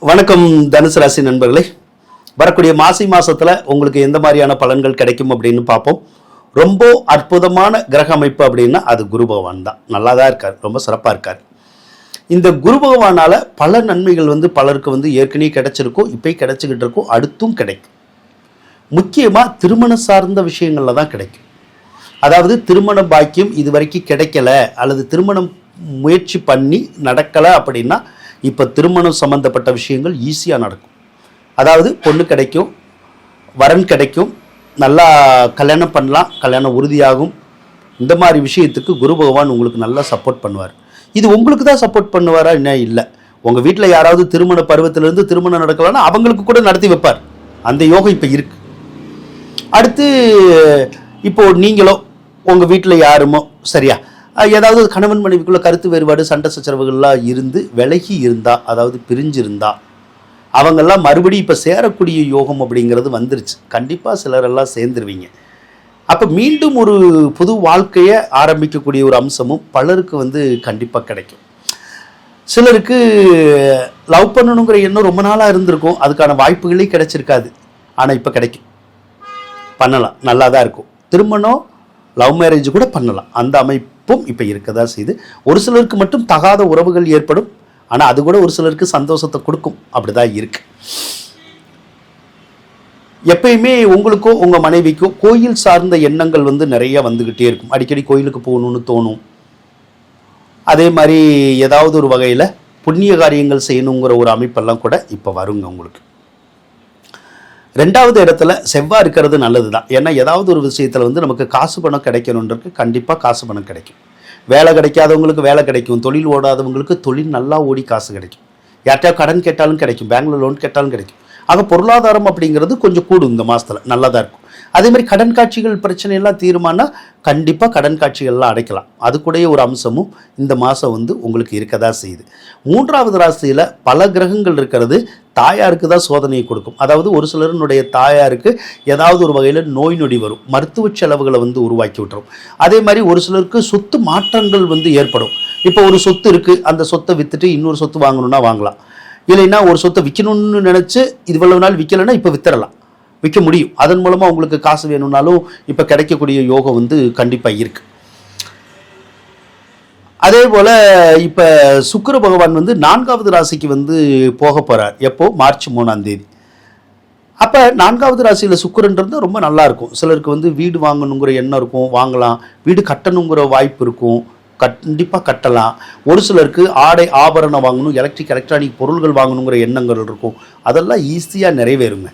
வணக்கம் தனுசு ராசி நண்பர்களே. வரக்கூடிய மாசத்துல உங்களுக்கு எந்த மாதிரியான பலன்கள் கிடைக்கும் அப்படின்னு பார்ப்போம். ரொம்ப அற்புதமான கிரக அமைப்பு அப்படின்னா அது குரு பகவான் தான். நல்லா தான் இருக்கார், ரொம்ப சிறப்பாக இருக்கார். இந்த குரு பகவானால பல நன்மைகள் பலருக்கு ஏற்கனவே கிடைச்சிருக்கும், இப்போ கிடைச்சிக்கிட்டு இருக்கும், அடுத்தும் கிடைக்கும். முக்கியமாக திருமணம் சார்ந்த விஷயங்கள்ல தான் கிடைக்கும். அதாவது திருமண பாக்கியம் இது வரைக்கும் கிடைக்கல அல்லது திருமணம் முயற்சி பண்ணி நடக்கலை அப்படின்னா இப்போ திருமணம் சம்மந்தப்பட்ட விஷயங்கள் ஈஸியாக நடக்கும். அதாவது பொண்ணு கிடைக்கும், வரன் கிடைக்கும், நல்லா கல்யாணம் பண்ணலாம், கல்யாணம் உறுதியாகும். இந்த மாதிரி விஷயத்துக்கு குரு பகவான் உங்களுக்கு நல்லா சப்போர்ட் பண்ணுவார். இது உங்களுக்கு தான் சப்போர்ட் பண்ணுவாரா என்ன இல்லை, உங்கள் வீட்டில் யாராவது திருமண பருவத்திலேருந்து திருமணம் நடக்கலாம்னா அவங்களுக்கு கூட நடத்தி வைப்பார். அந்த யோகம் இப்போ இருக்கு. அடுத்து இப்போது நீங்களோ உங்கள் வீட்டில் யாருமோ சரியா ஏதாவது கணவன் மனைவிக்குள்ள கருத்து வேறுபாடு சண்டை சச்சரவுகள்லாம் இருந்து விலகி இருந்தா, அதாவது பிரிஞ்சிருந்தா அவங்கெல்லாம் மறுபடியும் இப்போ சேரக்கூடிய யோகம் அப்படிங்கிறது வந்துருச்சு. கண்டிப்பாக சிலரெல்லாம் சேர்ந்துருவீங்க. அப்போ மீண்டும் ஒரு புது வாழ்க்கையை ஆரம்பிக்கக்கூடிய ஒரு அம்சமும் பலருக்கு கண்டிப்பாக கிடைக்கும். சிலருக்கு லவ் பண்ணணுங்கிற எண்ணம் ரொம்ப நாளாக இருந்திருக்கும், அதுக்கான வாய்ப்புகளே கிடைச்சிருக்காது. ஆனால் இப்போ கிடைக்கும், பண்ணலாம், நல்லா தான் இருக்கும். திருமணம் லவ் மேரேஜ் கூட பண்ணலாம். அந்த அமைப்பும் இப்போ இருக்கதா செய்து. ஒரு சிலருக்கு மட்டும் தகாத உறவுகள் ஏற்படும், ஆனால் அது கூட ஒரு சிலருக்கு சந்தோஷத்தை கொடுக்கும். அப்படிதான் இருக்கு. எப்பயுமே உங்களுக்கோ உங்கள் மனைவிக்கோ கோயில் சார்ந்த எண்ணங்கள் நிறைய வந்துக்கிட்டே இருக்கும். அடிக்கடி கோயிலுக்கு போகணும்னு தோணும். அதே மாதிரி ஏதாவது ஒரு வகையில் புண்ணிய காரியங்கள் செய்யணுங்கிற ஒரு அமைப்பெல்லாம் கூட இப்போ வருங்க உங்களுக்கு. ரெண்டாவது இடத்துல செவ்வாய் இருக்கிறது நல்லது தான். ஏன்னா ஏதாவது ஒரு விஷயத்தில் நமக்கு காசு பணம் கிடைக்கணுன்றது கண்டிப்பாக காசு பணம் கிடைக்கும். வேலை கிடைக்காதவங்களுக்கு வேலை கிடைக்கும், தொழில் ஓடாதவங்களுக்கு தொழில் நல்லா ஓடி காசு கிடைக்கும். யார்கிட்டயா கடன் கேட்டாலும் கிடைக்கும், பேங்க்ல லோன் கேட்டாலும் கிடைக்கும். ஆக பொருளாதாரம் அப்படிங்கிறது கொஞ்சம் கூடும் இந்த மாதத்தில், நல்லா தான் இருக்கும். அதே மாதிரி கடன் காட்சிகள் பிரச்சனையெல்லாம் தீருமானா கண்டிப்பாக கடன் காட்சிகள்லாம் அடைக்கலாம். அது கூடயே ஒரு அம்சமும் இந்த மாதம் உங்களுக்கு இருக்கதா செய்யுது. மூன்றாவது ராசியில் பல கிரகங்கள் இருக்கிறது தாயாருக்கு தான் சோதனையை கொடுக்கும். அதாவது ஒரு சிலருடைய தாயாருக்கு ஏதாவது ஒரு வகையில் நோய் நொடி வரும், மருத்துவ செலவுகளை உருவாக்கி விட்டுரும். அதே மாதிரி ஒரு சிலருக்கு சொத்து மாற்றங்கள் ஏற்படும். இப்போ ஒரு சொத்து இருக்குது, அந்த சொத்தை விற்றுட்டு இன்னொரு சொத்து வாங்கணும்னா வாங்கலாம். இல்லைன்னா ஒரு சொத்தை விற்கணும்னு நினச்சி இவ்வளவு நாள் விற்கலைன்னா இப்போ விற்றுடலாம், விற்க முடியும். அதன் மூலமாக உங்களுக்கு காசு வேணும்னாலும் இப்போ கிடைக்கக்கூடிய யோகம் கண்டிப்பாக இருக்கு. அதே போல் இப்போ சுக்கிர பகவான் 4வது ராசிக்கு போக போகிறார். எப்போ? மார்ச் 3ஆம் தேதி. அப்போ 4வது ராசியில் சுக்கிரன்றது ரொம்ப நல்லா இருக்கும். சிலருக்கு வீடு வாங்கணுங்கிற எண்ணம் இருக்கும், வாங்கலாம். வீடு கட்டணுங்கிற வாய்ப்பு இருக்கும், கண்டிப்பாக கட்டலாம். ஒரு சிலருக்கு ஆடை ஆபரணம் வாங்கணும், எலக்ட்ரானிக் பொருள்கள் வாங்கணுங்கிற எண்ணங்கள் இருக்கும். அதெல்லாம் ஈஸியாக நிறைவேறுங்க.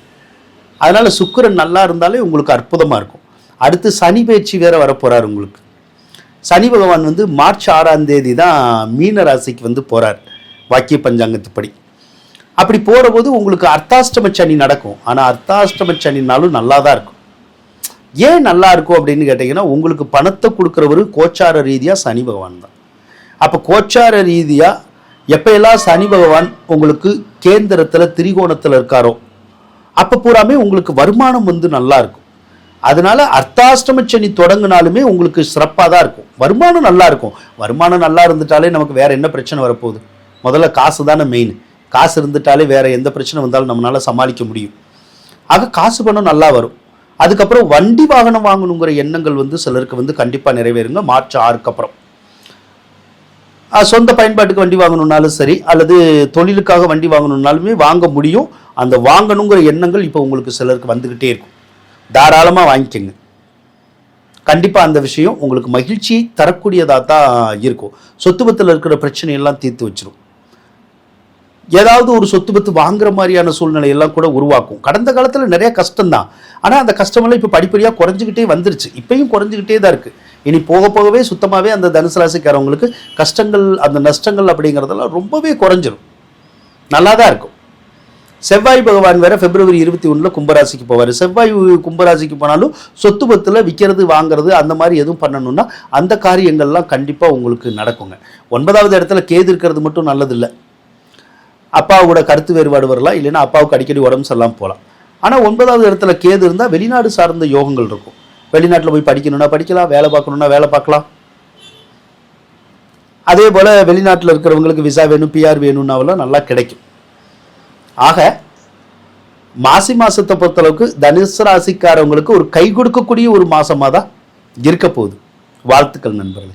அதனால் சுக்கிரன் நல்லா இருந்தாலே உங்களுக்கு அற்புதமாக இருக்கும். அடுத்து சனி பயிற்சி வேறு வரப்போகிறார் உங்களுக்கு. சனி பகவான் மார்ச் 6ஆம் தேதி தான் மீன ராசிக்கு போகிறார் வாக்கிய பஞ்சாங்கத்துப்படி. அப்படி போகிற போது உங்களுக்கு அர்த்தாஷ்டம சனி நடக்கும். ஆனால் அர்த்தாஷ்டம சனினாலும் நல்லா தான் இருக்கும். ஏன் நல்லா இருக்கும் அப்படின்னு கேட்டிங்கன்னா, உங்களுக்கு பணத்தை கொடுக்குறவர் கோச்சார ரீதியாக சனி பகவான் தான். அப்போ கோச்சார ரீதியாக எப்போயெல்லாம் சனி பகவான் உங்களுக்கு கேந்திரத்தில் திரிகோணத்தில் இருக்காரோ அப்போ பூராமே உங்களுக்கு வருமானம் நல்லா இருக்கும். அதனால அர்த்தாஷ்டம சனி தொடங்கினாலுமே உங்களுக்கு சிறப்பாக தான் இருக்கும், வருமானம் நல்லா இருக்கும். வருமானம் நல்லா இருந்துட்டாலே நமக்கு வேற என்ன பிரச்சனை வரப்போகுது? முதல்ல காசு தானே மெயின். காசு இருந்துட்டாலே வேற எந்த பிரச்சனை வந்தாலும் நம்மளால சமாளிக்க முடியும். ஆக காசு பணம் நல்லா வரும். அதுக்கப்புறம் வண்டி வாகனம் வாங்கணுங்கிற எண்ணங்கள் சிலருக்கு கண்டிப்பாக நிறைவேறுங்க மார்ச் 6க்கு அப்புறம். சொந்த பயன்பாட்டுக்கு வண்டி வாங்கணுன்னாலும் சரி, அல்லது தொழிலுக்காக வண்டி வாங்கணுன்னாலுமே வாங்க முடியும். அந்த வாங்கணுங்கிற எண்ணங்கள் இப்போ உங்களுக்கு சிலருக்கு வந்துக்கிட்டே இருக்கும். தாராளமாக வாங்கிக்கோங்க. கண்டிப்பாக அந்த விஷயம் உங்களுக்கு மகிழ்ச்சியை தரக்கூடியதாக தான் இருக்கும். சொத்து பத்தில் இருக்கிற பிரச்சனையெல்லாம் தீர்த்து வச்சிடும். ஏதாவது ஒரு சொத்து பத்து வாங்குற மாதிரியான சூழ்நிலையெல்லாம் கூட உருவாக்கும். கடந்த காலத்தில் நிறைய கஷ்டம்தான், ஆனால் அந்த கஷ்டமெல்லாம் இப்போ படிப்படியாக குறைஞ்சிக்கிட்டே வந்துருச்சு. இப்பயும் குறைஞ்சிக்கிட்டே தான் இருக்குது. இனி போக போகவே சுத்தமாகவே அந்த தனுசு ராசிக்காரவங்களுக்கு கஷ்டங்கள், அந்த நஷ்டங்கள் அப்படிங்கிறதெல்லாம் ரொம்பவே குறைஞ்சிரும். நல்லா தான் இருக்கும். செவ்வாய் பகவான் வேற பிப்ரவரி 21 கும்பராசிக்கு போவார். செவ்வாய் கும்பராசிக்கு போனாலும் சொத்து பத்தில் விற்கிறது வாங்கிறது அந்த மாதிரி எதுவும் பண்ணணும்னா அந்த காரியங்கள்லாம் கண்டிப்பாக உங்களுக்கு நடக்குங்க. 9வது இடத்துல கேது இருக்கிறது மட்டும் நல்லதில்லை. அப்பாவோட கருத்து வேறுபாடு வரலாம், இல்லைன்னா அப்பாவுக்கு அடிக்கடி உடம்பு சரியில்லாமல் போகலாம். ஆனால் 9வது இடத்துல கேது இருந்தால் வெளிநாடு சார்ந்த யோகங்கள் இருக்கும். வெளிநாட்டில் போய் படிக்கணும்னா படிக்கலாம், வேலை பார்க்கணுன்னா வேலை பார்க்கலாம். அதே போல் வெளிநாட்டில் இருக்கிறவங்களுக்கு விசா வேணும், பிஆர் வேணும்னாவெல்லாம் நல்லா கிடைக்கும். ஆக மாசி மாசத்தை பொறுத்தளவுக்கு தனுசு ராசிக்காரவங்களுக்கு ஒரு கை கொடுக்கக்கூடிய ஒரு மாசமாக தான் இருக்க போகுது. வாழ்த்துக்கள் நண்பர்களே.